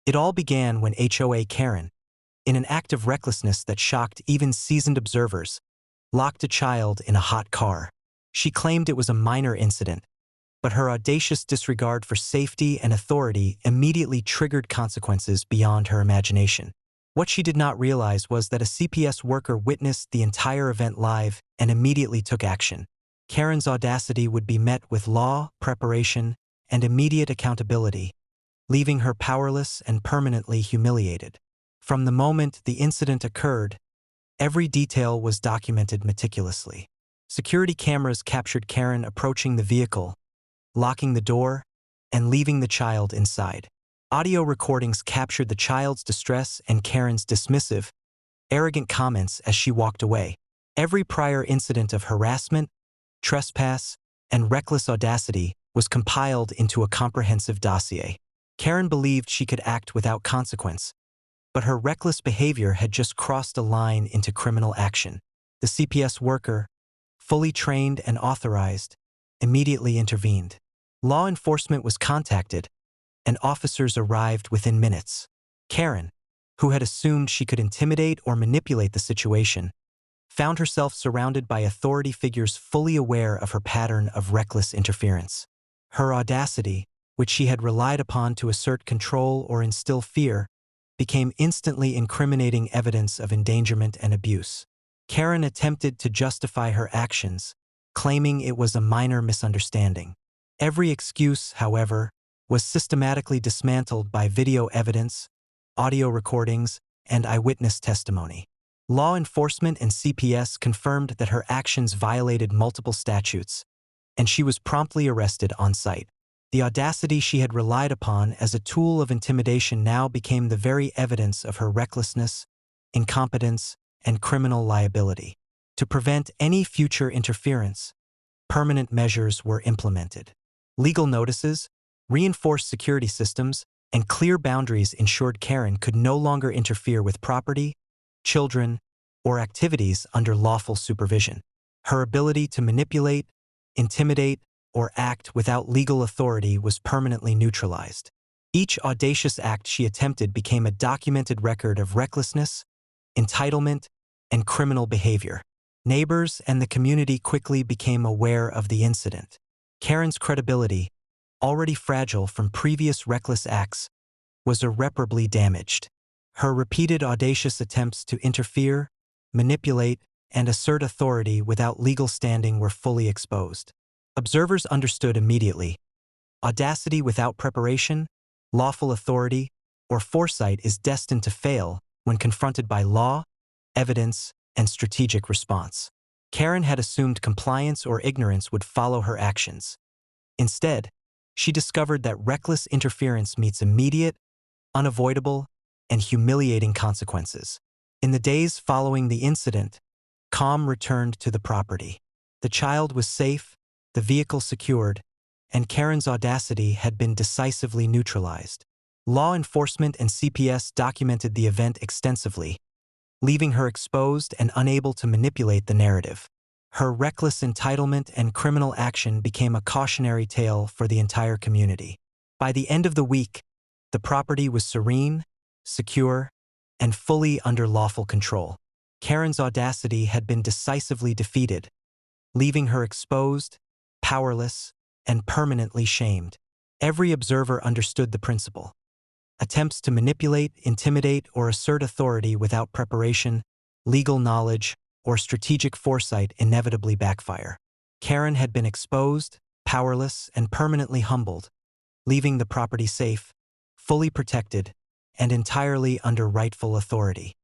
It all began when HOA Karen, in an act of recklessness that shocked even seasoned observers, locked a child in a hot car. She claimed it was a minor incident, but her audacious disregard for safety and authority immediately triggered consequences beyond her imagination. What she did not realize was that a CPS worker witnessed the entire event live and immediately took action. Karen's audacity would be met with law, preparation, and immediate accountability, leaving her powerless and permanently humiliated. From the moment the incident occurred, every detail was documented meticulously. Security cameras captured Karen approaching the vehicle, locking the door, and leaving the child inside. Audio recordings captured the child's distress and Karen's dismissive, arrogant comments as she walked away. Every prior incident of harassment, trespass, and reckless audacity was compiled into a comprehensive dossier. Karen believed she could act without consequence, but her reckless behavior had just crossed a line into criminal action. The CPS worker, fully trained and authorized, immediately intervened. Law enforcement was contacted, and officers arrived within minutes. Karen, who had assumed she could intimidate or manipulate the situation, found herself surrounded by authority figures fully aware of her pattern of reckless interference. Her audacity, which she had relied upon to assert control or instill fear, became instantly incriminating evidence of endangerment and abuse. Karen attempted to justify her actions, claiming it was a minor misunderstanding. Every excuse, however, was systematically dismantled by video evidence, audio recordings, and eyewitness testimony. Law enforcement and CPS confirmed that her actions violated multiple statutes, and she was promptly arrested on site. The audacity she had relied upon as a tool of intimidation now became the very evidence of her recklessness, incompetence, and criminal liability. To prevent any future interference, permanent measures were implemented. Legal notices, reinforced security systems, and clear boundaries ensured Karen could no longer interfere with property, children, or activities under lawful supervision. Her ability to manipulate, intimidate, or act without legal authority was permanently neutralized. Each audacious act she attempted became a documented record of recklessness, entitlement, and criminal behavior. Neighbors and the community quickly became aware of the incident. Karen's credibility, already fragile from previous reckless acts, was irreparably damaged. Her repeated audacious attempts to interfere, manipulate, and assert authority without legal standing were fully exposed. Observers understood immediately. Audacity without preparation, lawful authority, or foresight is destined to fail when confronted by law, evidence, and strategic response. Karen had assumed compliance or ignorance would follow her actions. Instead, she discovered that reckless interference meets immediate, unavoidable, and humiliating consequences. In the days following the incident, calm returned to the property. The child was safe, the vehicle secured, and Karen's audacity had been decisively neutralized. Law enforcement and CPS documented the event extensively, leaving her exposed and unable to manipulate the narrative. Her reckless entitlement and criminal action became a cautionary tale for the entire community. By the end of the week, the property was serene, secure, and fully under lawful control. Karen's audacity had been decisively defeated, leaving her exposed, powerless, and permanently shamed. Every observer understood the principle. Attempts to manipulate, intimidate, or assert authority without preparation, legal knowledge, or strategic foresight inevitably backfire. Karen had been exposed, powerless, and permanently humbled, leaving the property safe, fully protected, and entirely under rightful authority.